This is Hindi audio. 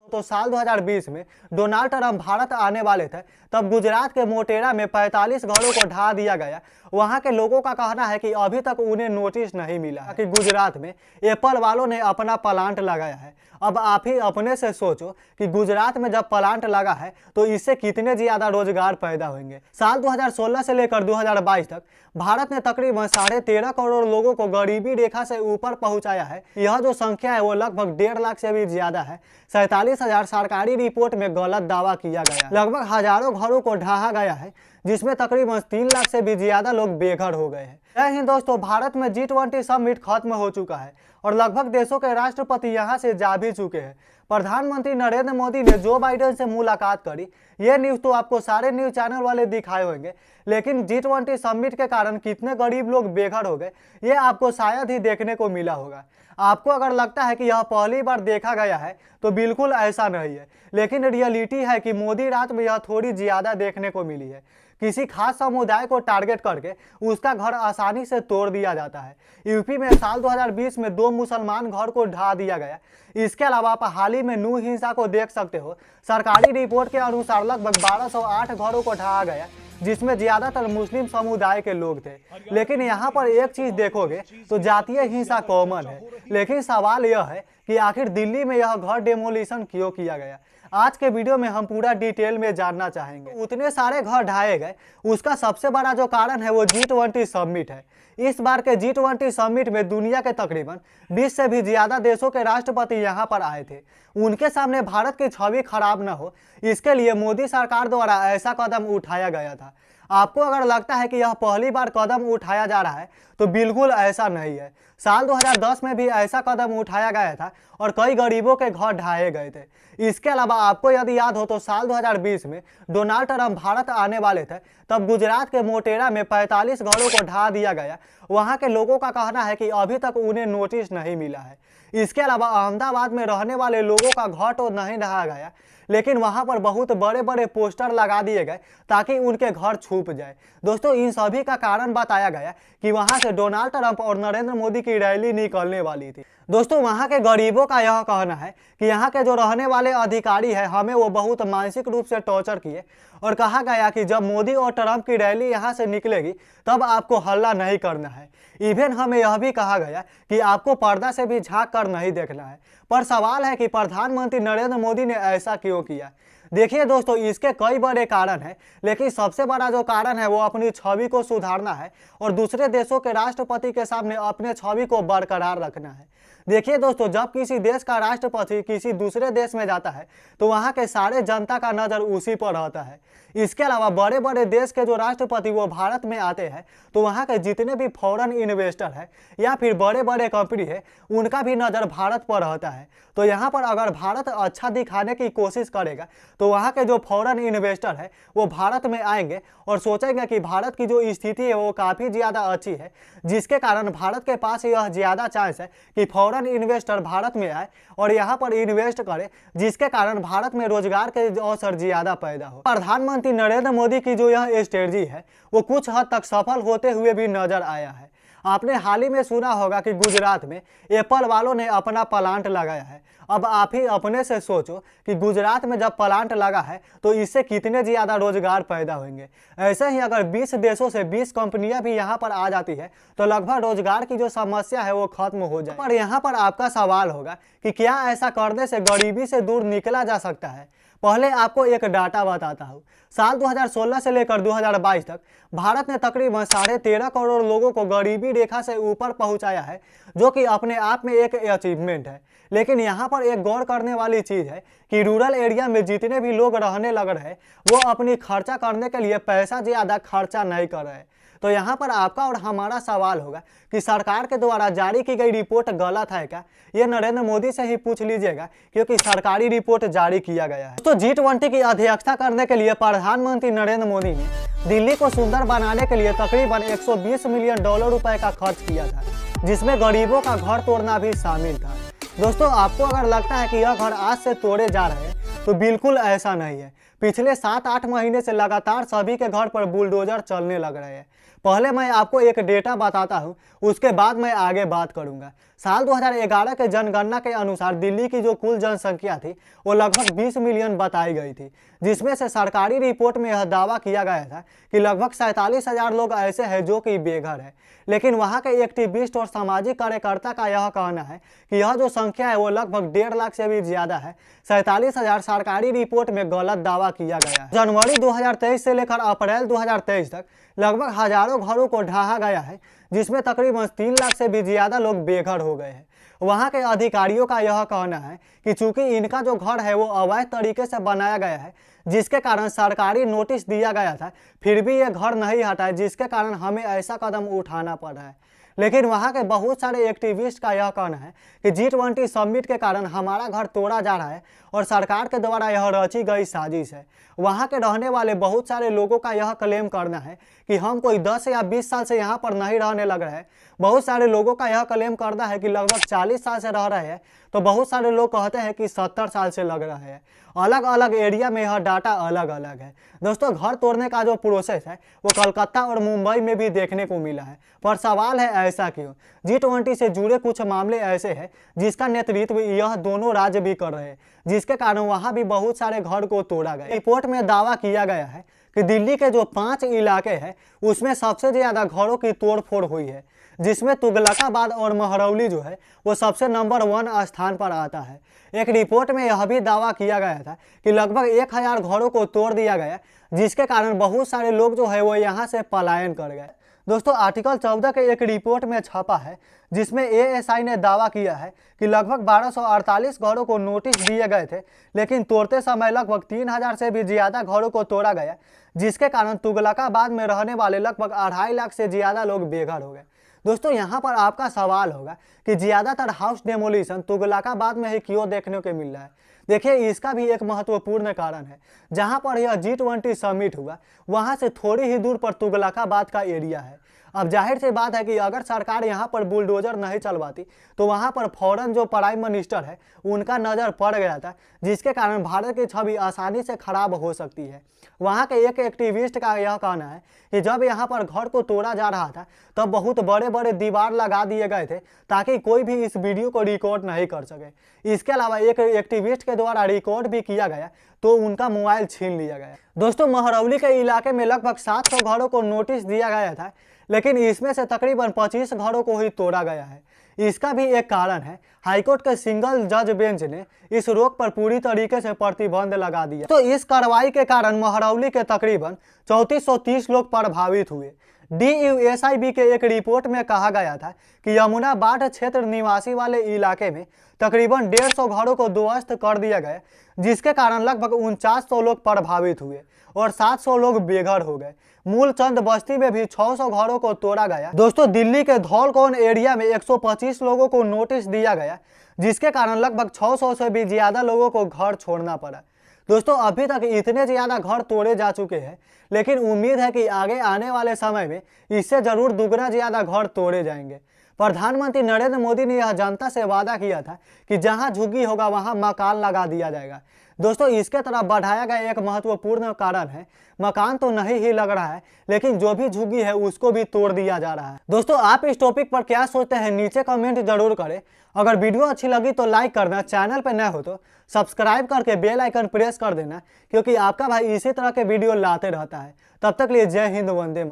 तो साल 2020 में डोनाल्ड ट्रंप भारत आने वाले थे, तब गुजरात के मोटेरा में 45 घरों को ढा दिया गया। वहां के लोगों का कहना है कि अभी तक उन्हें नोटिस नहीं मिला कि गुजरात में एप्पल वालों ने अपना प्लांट लगाया है। अब आप ही अपने से सोचो कि गुजरात में जब प्लांट लगा है तो इससे कितने ज्यादा रोजगार पैदा होंगे। साल 2016 से लेकर 2022 तक भारत ने तकरीबन 13.5 करोड़ लोगों को गरीबी रेखा से ऊपर पहुंचाया है। यह जो संख्या है वो लगभग 1.5 लाख से भी ज्यादा है। 47,000 सरकारी रिपोर्ट में गलत दावा किया गया। लगभग हजारों घरों को ढहा गया है, जिसमें तकरीबन 3 लाख से भी ज्यादा लोग बेघर हो गए हैं। जय हिंद दोस्तों, भारत में G20 समिट खत्म हो चुका है और लगभग देशों के राष्ट्रपति यहां से जा भी चुके हैं। प्रधानमंत्री नरेंद्र मोदी ने जो बाइडेन से मुलाकात करी, ये न्यूज तो आपको सारे न्यूज चैनल वाले दिखाए होंगे, लेकिन G20 समिट के कारण कितने गरीब लोग बेघर हो गए ये आपको शायद ही देखने को मिला होगा। आपको अगर लगता है कि यह पहली बार देखा गया है तो बिल्कुल ऐसा नहीं है, लेकिन रियलिटी है कि मोदी राज में यह थोड़ी ज्यादा देखने को मिली है। किसी खास समुदाय को टारगेट करके उसका घर आसानी से तोड़ दिया जाता है। यूपी में साल 2020 में 2 मुसलमान घर को ढा दिया गया। इसके अलावा आप हाल ही में नू हिंसा को देख सकते हो। सरकारी रिपोर्ट के अनुसार लगभग 1208 घरों को ढहा गया, जिसमें ज्यादातर मुस्लिम समुदाय के लोग थे। लेकिन यहाँ पर एक चीज देखोगे तो जातीय हिंसा कॉमन है, लेकिन सवाल यह है कि आखिर दिल्ली में यह घर डेमोलिशन क्यों किया गया। आज के वीडियो में हम पूरा डिटेल में जानना चाहेंगे। उतने सारे घर ढाए गए, उसका सबसे बड़ा जो कारण है वो G20 समिट है। इस बार के G20 समिट में दुनिया के तकरीबन 20 से भी ज्यादा देशों के राष्ट्रपति यहां पर आए थे। उनके सामने भारत की छवि खराब न हो, इसके लिए मोदी सरकार द्वारा ऐसा कदम उठाया गया था। आपको अगर लगता है कि यह पहली बार कदम उठाया जा रहा है तो बिल्कुल ऐसा नहीं है। साल 2010 में भी ऐसा कदम उठाया गया था और कई गरीबों के घर ढाए गए थे। इसके अलावा आपको यदि याद हो तो साल 2020 में डोनाल्ड ट्रंप भारत आने वाले थे, तब गुजरात के मोटेरा में 45 घरों को ढा दिया गया। वहां के लोगों का कहना है कि अभी तक उन्हें नोटिस नहीं मिला है। इसके अलावा अहमदाबाद में रहने वाले लोगों का घर तो नहीं ढहा गया, लेकिन वहां पर बहुत बड़े बड़े पोस्टर लगा दिए गए ताकि उनके घर छुप जाए। दोस्तों, इन सभी का कारण बताया गया कि वहां से डोनाल्ड ट्रंप और नरेंद्र मोदी की रैली निकलने वाली थी। दोस्तों, वहां के गरीबों का यह कहना है कि यहाँ के जो रहने वाले अधिकारी है हमें वो बहुत मानसिक रूप से टॉर्चर किए और कहा गया कि जब मोदी और ट्रंप की रैली यहाँ से निकलेगी तब आपको हल्ला नहीं करना है। इवन हमें यह भी कहा गया कि आपको पर्दा से भी झांक कर नहीं देखना है। पर सवाल है कि प्रधानमंत्री नरेंद्र मोदी ने ऐसा क्यों किया। देखिए दोस्तों, इसके कई बड़े कारण हैं, लेकिन सबसे बड़ा जो कारण है वो अपनी छवि को सुधारना है और दूसरे देशों के राष्ट्रपति के सामने अपने छवि को बरकरार रखना है। देखिए दोस्तों, जब किसी देश का राष्ट्रपति किसी दूसरे देश में जाता है तो वहाँ के सारे जनता का नज़र उसी पर रहता है। इसके अलावा बड़े बड़े देश के जो राष्ट्रपति वो भारत में आते हैं तो वहाँ के जितने भी फॉरेन इन्वेस्टर है या फिर बड़े बड़े कंपनी है उनका भी नज़र भारत पर रहता है। तो यहाँ पर अगर भारत अच्छा दिखाने की कोशिश करेगा तो वहाँ के जो फॉरेन इन्वेस्टर है वो भारत में आएंगे और सोचेंगे कि भारत की जो स्थिति है वो काफ़ी ज़्यादा अच्छी है, जिसके कारण भारत के पास यह ज़्यादा चांस है कि फॉरेन इन्वेस्टर भारत में आए और यहाँ पर इन्वेस्ट करे, जिसके कारण भारत में रोजगार के अवसर ज़्यादा पैदा हो। प्रधानमंत्री नरेंद्र मोदी की जो यह स्ट्रेटजी है वो कुछ हद तक सफल होते हुए भी नजर आया है। आपने हाल ही में सुना होगा कि गुजरात में एप्पल वालों ने अपना प्लांट लगाया है। अब आप ही अपने से सोचो कि गुजरात में जब प्लांट लगा है तो इससे कितने ज़्यादा रोजगार पैदा होंगे। ऐसे ही अगर 20 देशों से 20 कंपनियां भी यहां पर आ जाती है तो लगभग रोजगार की जो समस्या है वो खत्म हो जाए। पर यहाँ पर आपका सवाल होगा कि क्या ऐसा करने से गरीबी से दूर निकला जा सकता है। पहले आपको एक डाटा बताता हूँ। साल 2016 से लेकर 2022 तक भारत ने तकरीबन 13.5 करोड़ लोगों को गरीबी रेखा से ऊपर पहुंचाया है, जो कि अपने आप में एक अचीवमेंट है। लेकिन यहाँ पर एक गौर करने वाली चीज़ है कि रूरल एरिया में जितने भी लोग रहने लग रहे हैं वो अपनी खर्चा करने के लिए पैसा ज़्यादा खर्चा नहीं कर रहे। तो यहाँ पर आपका और हमारा सवाल होगा कि सरकार के द्वारा जारी की गई रिपोर्ट गलत है क्या। ये नरेंद्र मोदी से ही पूछ लीजिएगा, क्योंकि सरकारी रिपोर्ट जारी किया गया है। तो G20 की अध्यक्षता करने के लिए प्रधानमंत्री नरेंद्र मोदी ने दिल्ली को सुंदर बनाने के लिए तकरीबन 120 मिलियन डॉलर रुपए का खर्च किया था, जिसमें गरीबों का घर तोड़ना भी शामिल था। दोस्तों, आपको अगर लगता है कि यह घर आज से तोड़े जा रहे हैं तो बिल्कुल ऐसा नहीं है। पिछले 7-8 महीने से लगातार सभी के घर पर बुलडोजर चलने लग रहे हैं। पहले मैं आपको एक डेटा बताता हूं, उसके बाद मैं आगे बात करूंगा। साल 2011 के जनगणना के अनुसार दिल्ली की जो कुल जनसंख्या थी वो लगभग 20 मिलियन बताई गई थी, जिसमें से सरकारी रिपोर्ट में यह दावा किया गया था कि लगभग 47,000 लोग ऐसे हैं जो कि बेघर है। लेकिन वहां के एक्टिविस्ट और सामाजिक कार्यकर्ता का यह कहना है कि यह जो संख्या है वो लगभग 1.5 लाख से भी ज्यादा है। 47,000 सरकारी रिपोर्ट में गलत दावा किया गया है। जनवरी 2023 से लेकर अप्रैल 2023 तक लगभग हजारों घरों को ढहा गया है, जिसमें तकरीबन 3 लाख से भी ज्यादा लोग बेघर हो गए हैं। वहां के अधिकारियों का यह कहना है कि चूंकि इनका जो घर है वो अवैध तरीके से बनाया गया है, जिसके कारण सरकारी नोटिस दिया गया था, फिर भी ये घर नहीं हटा है, जिसके कारण हमें ऐसा कदम उठाना पड़ रहा है। लेकिन वहां के बहुत सारे एक्टिविस्ट का यह कहना है कि G20 समिट के कारण हमारा घर तोड़ा जा रहा है और सरकार के द्वारा यह रची गई साजिश है। वहां के रहने वाले बहुत सारे लोगों का यह क्लेम करना है कि हम कोई 10 या 20 साल से यहाँ पर नहीं रहने लग रहे हैं। बहुत सारे लोगों का यह क्लेम करना है कि लगभग 40 साल से रह रहे हैं, तो बहुत सारे लोग कहते हैं कि 70 साल से लग रहे हैं। अलग अलग एरिया में यह डाटा अलग अलग है। दोस्तों, घर तोड़ने का जो प्रोसेस है वो कलकत्ता और मुंबई में भी देखने को मिला है, पर सवाल है ऐसा क्यों? G20 से जुड़े कुछ मामले ऐसे हैं जिसका नेतृत्व यह दोनों राज्य भी कर रहे हैं, जिसके कारण वहां भी बहुत सारे घर को तोड़ा गया। रिपोर्ट में दावा किया गया है कि दिल्ली के जो 5 इलाके हैं उसमें सबसे ज्यादा घरों की तोड़फोड़ हुई है, जिसमें तुगलकाबाद और महरौली जो है वो सबसे नंबर 1 स्थान पर आता है। एक रिपोर्ट में यह भी दावा किया गया था कि लगभग 1000 घरों को तोड़ दिया गया, जिसके कारण बहुत सारे लोग जो है वो यहाँ से पलायन कर गए। दोस्तों, आर्टिकल 14 के एक रिपोर्ट में छपा है जिसमें ASI ने दावा किया है कि लगभग 1248 घरों को नोटिस दिए गए थे, लेकिन तोड़ते समय लगभग 3000 से भी ज्यादा घरों को तोड़ा गया, जिसके कारण तुगलकाबाद में रहने वाले लगभग 2.5 लाख से ज्यादा लोग बेघर हो गए। दोस्तों, यहाँ पर आपका सवाल होगा कि ज्यादातर हाउस डेमोलिशन तुगलकाबाद में ही क्यों देखने को मिल रहा है? देखिए, इसका भी एक महत्वपूर्ण कारण है। जहां पर यह G20 समिट हुआ वहां से थोड़ी ही दूर पर तुगलकाबाद का एरिया है। अब जाहिर सी बात है कि अगर सरकार यहाँ पर बुलडोजर नहीं चलवाती तो वहां पर फौरन जो प्राइम मिनिस्टर है उनका नज़र पड़ गया था, जिसके कारण भारत की छवि आसानी से खराब हो सकती है। वहां के एक एक्टिविस्ट का यह कहना है कि जब यहाँ पर घर को तोड़ा जा रहा था तब बहुत बड़े बड़े दीवार लगा दिए गए थे ताकि कोई भी इस वीडियो को रिकॉर्ड नहीं कर सके। इसके अलावा एक एक्टिविस्ट के द्वारा रिकॉर्ड भी किया गया तो उनका मोबाइल छीन लिया गया। दोस्तों, महरौली के इलाके में लगभग 700 घरों को नोटिस दिया गया था, लेकिन इसमें से तकरीबन 25 घरों को ही तोड़ा गया है। इसका भी एक कारण है, हाईकोर्ट के सिंगल जज बेंच ने इस रोक पर पूरी तरीके से प्रतिबंध लगा दिया। तो इस कार्रवाई के कारण महरौली के तकरीबन 3430 लोग प्रभावित हुए। DUSIB के एक रिपोर्ट में कहा गया था कि यमुना बाढ़ क्षेत्र निवासी वाले इलाके में तकरीबन 150 घरों को ध्वस्त कर दिया गया, जिसके कारण लगभग 4900 लोग प्रभावित हुए और 700 लोग बेघर हो गए। मूलचंद बस्ती में भी 600 घरों को तोड़ा गया। दोस्तों, दिल्ली के धौलकौन एरिया में 125 लोगों को नोटिस दिया गया, जिसके कारण लगभग 600 से भी ज्यादा लोगों को घर छोड़ना पड़ा। दोस्तों, अभी तक इतने ज्यादा घर तोड़े जा चुके हैं, लेकिन उम्मीद है कि आगे आने वाले समय में इससे जरूर दुगना ज्यादा घर तोड़े जाएंगे। प्रधानमंत्री नरेंद्र मोदी ने यह जनता से वादा किया था कि जहां झुग्गी होगा वहां मकान लगा दिया जाएगा। दोस्तों, इसके तरफ बढ़ाया गया एक महत्वपूर्ण कारण है, मकान तो नहीं ही लग रहा है, लेकिन जो भी झुग्गी है उसको भी तोड़ दिया जा रहा है। दोस्तों, आप इस टॉपिक पर क्या सोचते हैं नीचे कमेंट जरूर करें। अगर वीडियो अच्छी लगी तो लाइक करना, चैनल पर नए हो तो सब्सक्राइब करके बेल आइकन प्रेस कर देना, क्योंकि आपका भाई इसी तरह के वीडियो लाते रहता है। तब तक लिए जय हिंद, वंदे मातरम।